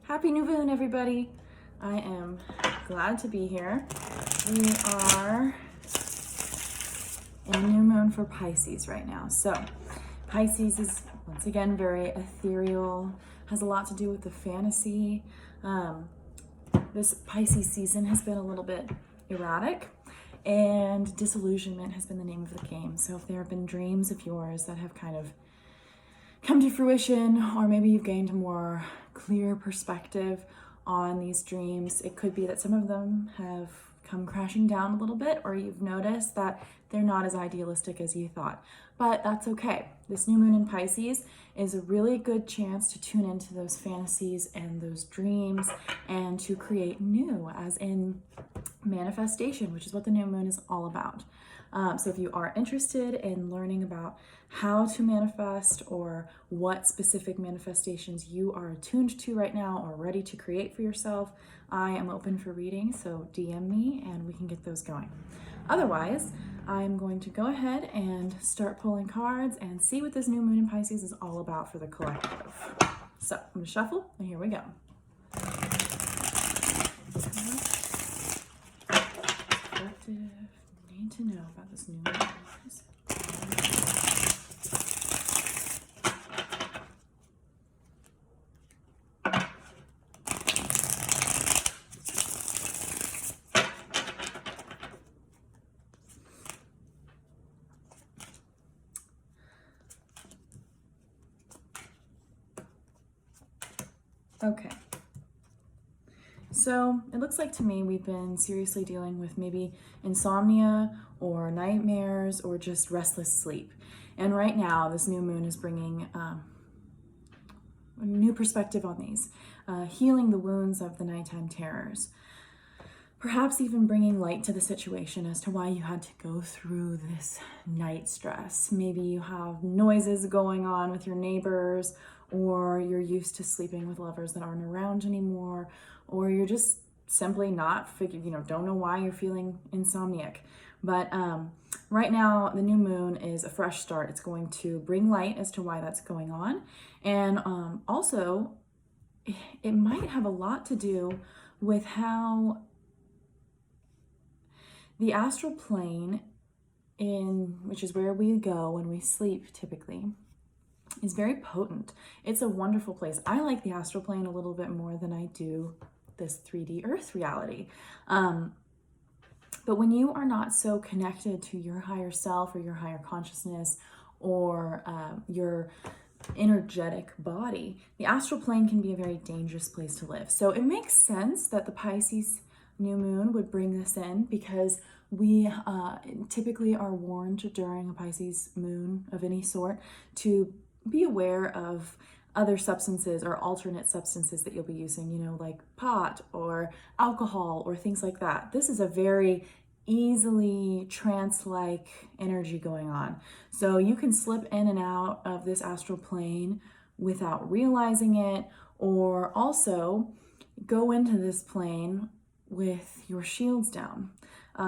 Happy new moon, everybody. I am glad to be here. We are in a new moon for Pisces right now. So Pisces is once again very ethereal, has a lot to do with the fantasy. This Pisces season has been a little bit erratic, and disillusionment has been the name of the game. So if there have been dreams of yours that have kind of come to fruition, or maybe you've gained a more clear perspective on these dreams, it could be that some of them have come crashing down a little bit, or you've noticed that they're not as idealistic as you thought. But that's okay. This new moon in Pisces is a really good chance to tune into those fantasies and those dreams and to create new, as in manifestation, which is what the new moon is all about. So if you are interested in learning about how to manifest or what specific manifestations you are attuned to right now or ready to create for yourself, I am open for reading, so DM me and we can get those going. Otherwise, I'm going to go ahead and start pulling cards and see what this new moon in Pisces is all about for the collective. So I'm going to shuffle, and here we go. Collective need to know about this new moon. Okay, so it looks like to me we've been seriously dealing with maybe insomnia or nightmares or just restless sleep. And right now this new moon is bringing a new perspective on these, healing the wounds of the nighttime terrors. Perhaps even bringing light to the situation as to why you had to go through this night stress. Maybe you have noises going on with your neighbors, or you're used to sleeping with lovers that aren't around anymore, or you're just simply not don't know why you're feeling insomniac. But right now, the new moon is a fresh start. It's going to bring light as to why that's going on. And also, it might have a lot to do with how the astral plane, which is where we go when we sleep typically, is very potent. It's a wonderful place. I like the astral plane a little bit more than I do this 3D Earth reality. But when you are not so connected to your higher self or your higher consciousness or your energetic body, the astral plane can be a very dangerous place to live. So it makes sense that the Pisces new moon would bring this in, because we typically are warned during a Pisces moon of any sort to be aware of other substances or alternate substances that you'll be using, like pot or alcohol or things like that. This is a very easily trance-like energy going on. So you can slip in and out of this astral plane without realizing it, or also go into this plane with your shields down.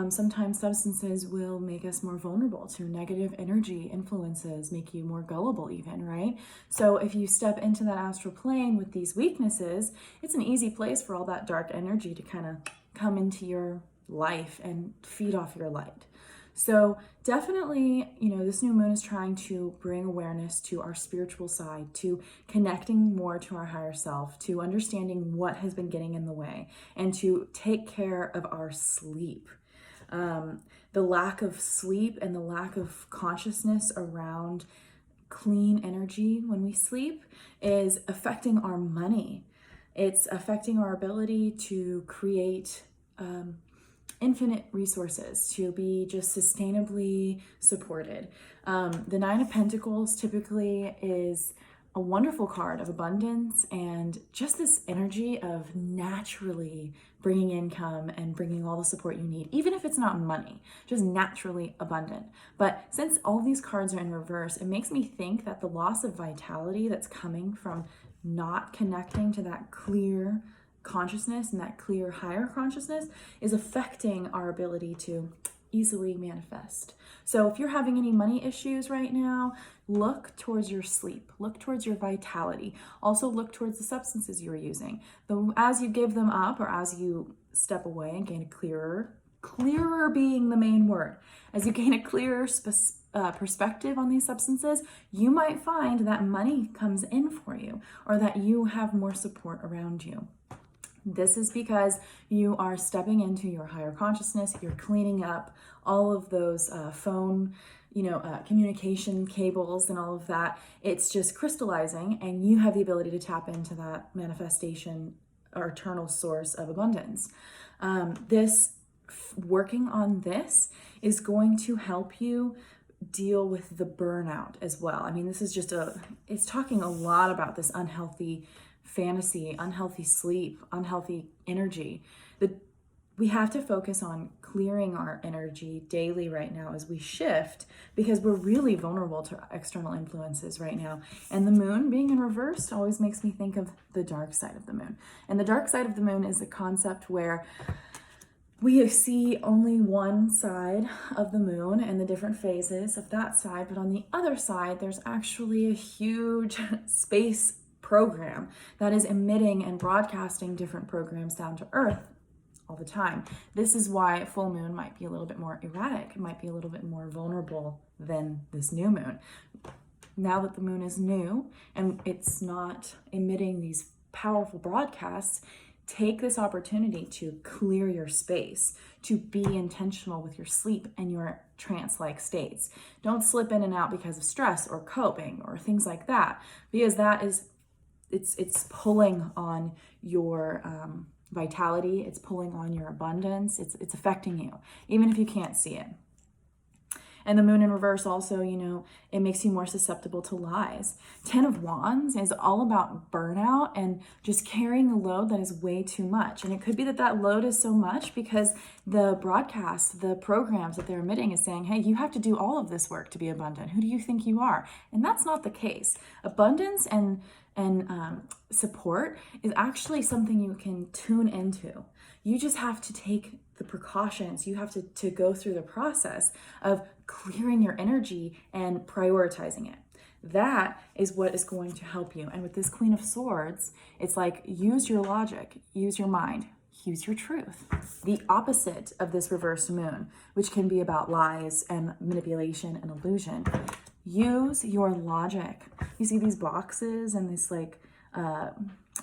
Sometimes substances will make us more vulnerable to negative energy influences, make you more gullible even, right? So if you step into that astral plane with these weaknesses, it's an easy place for all that dark energy to kind of come into your life and feed off your light. So definitely, this new moon is trying to bring awareness to our spiritual side, to connecting more to our higher self, to understanding what has been getting in the way, and to take care of our sleep. The lack of sleep and the lack of consciousness around clean energy when we sleep is affecting our money. It's affecting our ability to create infinite resources, to be just sustainably supported. The Nine of Pentacles typically is a wonderful card of abundance and just this energy of naturally bringing income and bringing all the support you need, even if it's not money, just naturally abundant. But since all these cards are in reverse, it makes me think that the loss of vitality that's coming from not connecting to that clear consciousness and that clear higher consciousness is affecting our ability to easily manifest. So if you're having any money issues right now, look towards your sleep, look towards your vitality. Also look towards the substances you're using. As you give them up, or as you step away and gain a clearer being the main word, as you gain a clearer perspective on these substances, you might find that money comes in for you, or that you have more support around you. This is because you are stepping into your higher consciousness. You're cleaning up all of those phone, communication cables and all of that. It's just crystallizing, and you have the ability to tap into that manifestation or eternal source of abundance. Working on this is going to help you deal with the burnout as well. I mean, this is it's talking a lot about this unhealthy fantasy, unhealthy sleep, unhealthy energy. We have to focus on clearing our energy daily right now as we shift, because we're really vulnerable to external influences right now. And the moon being in reverse always makes me think of the dark side of the moon. And the dark side of the moon is a concept where we see only one side of the moon and the different phases of that side, but on the other side, there's actually a huge space program that is emitting and broadcasting different programs down to Earth all the time. This is why full moon might be a little bit more erratic. It might be a little bit more vulnerable than this new moon. Now that the moon is new and it's not emitting these powerful broadcasts, take this opportunity to clear your space, to be intentional with your sleep and your trance-like states. Don't slip in and out because of stress or coping or things like that, because that is, it's pulling on your vitality, it's pulling on your abundance, it's affecting you, even if you can't see it. And the moon in reverse also, it makes you more susceptible to lies. 10 of Wands is all about burnout and just carrying a load that is way too much. And it could be that load is so much because the broadcasts, the programs that they're emitting is saying, hey, you have to do all of this work to be abundant. Who do you think you are? And that's not the case. Abundance and support is actually something you can tune into. You just have to take the precautions. You have to go through the process of clearing your energy and prioritizing it. That is what is going to help you. And with this Queen of Swords, it's like, use your logic, use your mind, use your truth. The opposite of this reversed moon, which can be about lies and manipulation and illusion. Use your logic. You see these boxes and this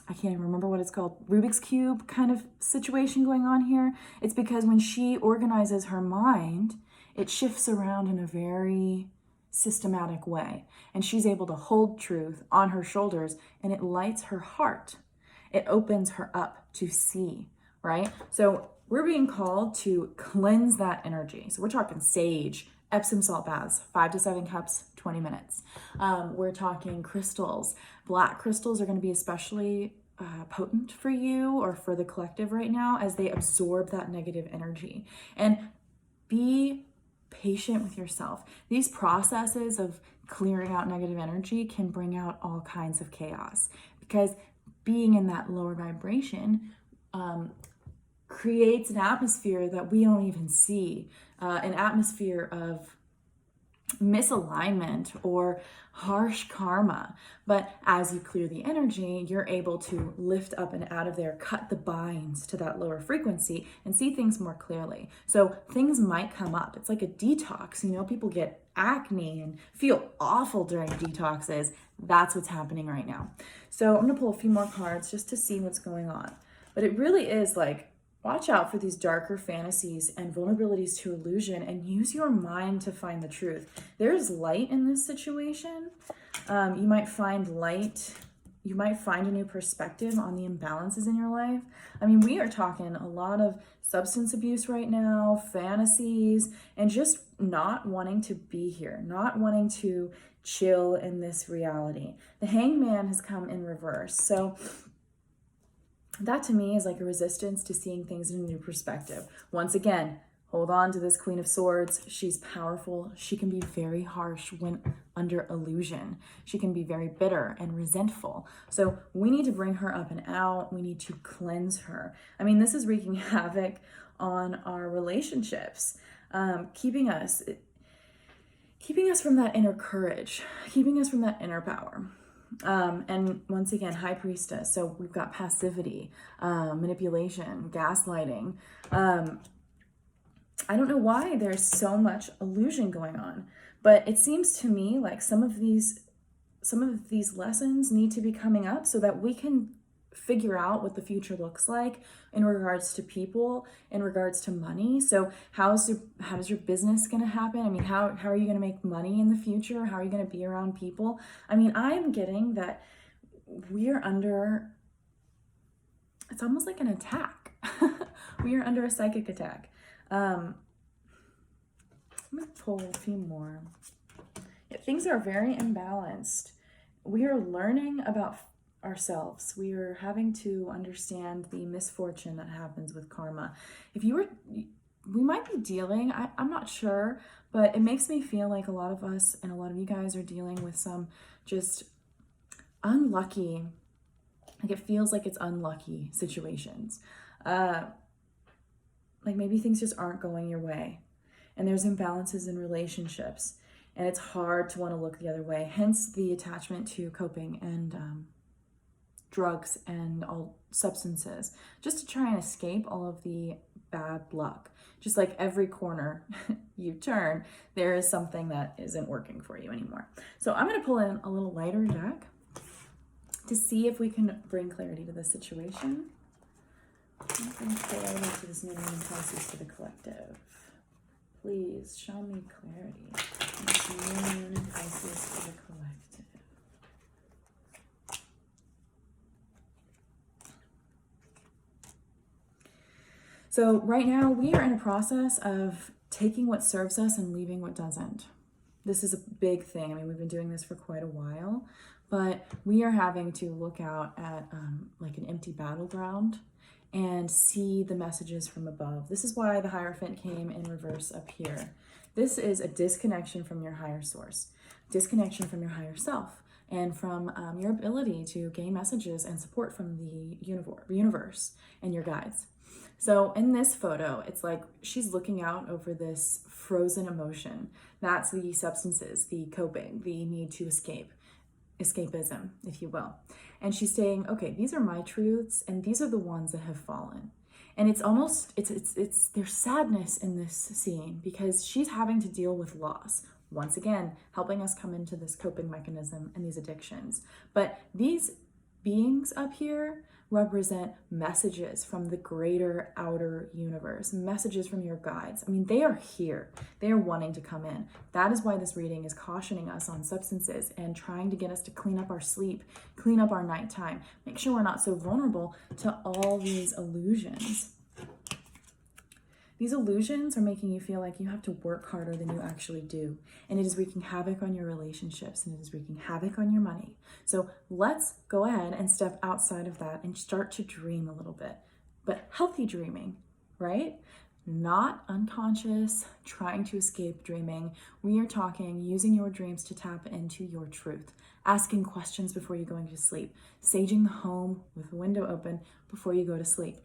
I can't even remember what it's called, Rubik's Cube kind of situation going on here. It's because when she organizes her mind, it shifts around in a very systematic way. And she's able to hold truth on her shoulders, and it lights her heart. It opens her up to see, right? So we're being called to cleanse that energy. So we're talking sage, Epsom salt baths, 5 to 7 cups, 20 minutes. We're talking crystals. Black crystals are going to be especially potent for you or for the collective right now, as they absorb that negative energy. And be patient with yourself. These processes of clearing out negative energy can bring out all kinds of chaos, because being in that lower vibration creates an atmosphere that we don't even see, an atmosphere of misalignment or harsh karma. But as you clear the energy, you're able to lift up and out of there, cut the binds to that lower frequency, and see things more clearly. So things might come up. It's like a detox. People get acne and feel awful during detoxes. That's what's happening right now. So I'm gonna pull a few more cards just to see what's going on. But it really is like, watch out for these darker fantasies and vulnerabilities to illusion, and use your mind to find the truth. There's light in this situation. You might find light. You might find a new perspective on the imbalances in your life. I mean, we are talking a lot of substance abuse right now, fantasies, and just not wanting to be here, not wanting to chill in this reality. The Hangman has come in reverse. So that to me is like a resistance to seeing things in a new perspective. Once again, hold on to this Queen of Swords. She's powerful. She can be very harsh when under illusion. She can be very bitter and resentful. So we need to bring her up and out. We need to cleanse her. I mean, this is wreaking havoc on our relationships. keeping us from that inner courage, keeping us from that inner power. And once again, High Priestess. So we've got passivity, manipulation, gaslighting. I don't know why there's so much illusion going on, but it seems to me like some of these lessons need to be coming up so that we can figure out what the future looks like in regards to people, in regards to money. So how is your business going to happen? I mean, how are you going to make money in the future? How are you going to be around people? I mean, I'm getting that we're under, it's almost like an attack. We are under a psychic attack. I'm going to pull a few more. Yeah, things are very imbalanced. We are learning about ourselves. We are having to understand the misfortune that happens with karma. We might be dealing, I'm not sure, but it makes me feel like a lot of us and a lot of you guys are dealing with some just unlucky, like it feels like it's unlucky situations. Like maybe things just aren't going your way and there's imbalances in relationships and it's hard to want to look the other way. Hence the attachment to coping and drugs and all substances, just to try and escape all of the bad luck. Just like every corner you turn, there is something that isn't working for you anymore. So I'm going to pull in a little lighter deck to see if we can bring clarity to this situation. Bring clarity to this new moon in Pisces for the collective. Please show me clarity. This new moon in Pisces for the collective. So right now we are in a process of taking what serves us and leaving what doesn't. This is a big thing. I mean, we've been doing this for quite a while, but we are having to look out at like an empty battleground and see the messages from above. This is why the Hierophant came in reverse up here. This is a disconnection from your higher source, disconnection from your higher self, and from your ability to gain messages and support from the universe and your guides. So in this photo, it's like she's looking out over this frozen emotion. That's the substances, the coping, the need to escape, escapism, if you will. And she's saying, okay, these are my truths and these are the ones that have fallen. And it's almost, there's sadness in this scene because she's having to deal with loss. Once again, helping us come into this coping mechanism and these addictions. But these beings up here represent messages from the greater outer universe, messages from your guides. I mean, they are here. They are wanting to come in. That is why this reading is cautioning us on substances and trying to get us to clean up our sleep, clean up our nighttime, make sure we're not so vulnerable to all these illusions. These illusions are making you feel like you have to work harder than you actually do. And it is wreaking havoc on your relationships and it is wreaking havoc on your money. So let's go ahead and step outside of that and start to dream a little bit. But healthy dreaming, right? Not unconscious, trying to escape dreaming. We are talking using your dreams to tap into your truth. Asking questions before you go into sleep. Saging the home with the window open before you go to sleep.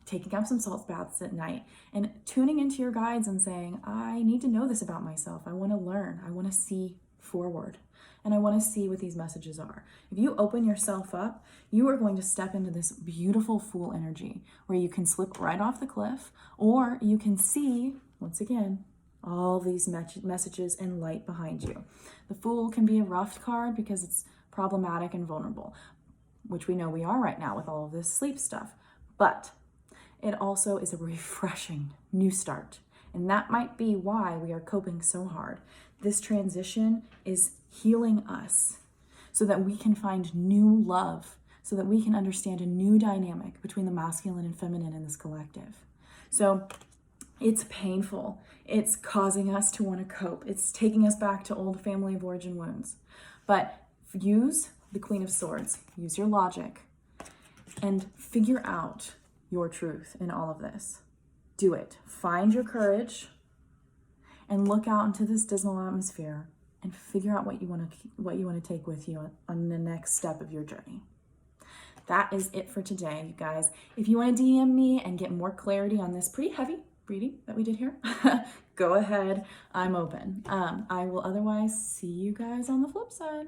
Taking up some salt baths at night and tuning into your guides and saying, I need to know this about myself. I want to learn. I want to see forward and I want to see what these messages are. If you open yourself up, you are going to step into this beautiful Fool energy where you can slip right off the cliff or you can see, once again, all these messages and light behind you. The Fool can be a rough card because it's problematic and vulnerable, which we know we are right now with all of this sleep stuff. But it also is a refreshing new start. And that might be why we are coping so hard. This transition is healing us so that we can find new love, so that we can understand a new dynamic between the masculine and feminine in this collective. So it's painful. It's causing us to want to cope. It's taking us back to old family of origin wounds. But use the Queen of Swords, use your logic, and figure out your truth in all of this. Do it. Find your courage and look out into this dismal atmosphere and figure out what you want to take with you on the next step of your journey. That is it for today, you guys. If you want to DM me and get more clarity on this pretty heavy reading that we did here, go ahead. I'm open. I will otherwise see you guys on the flip side.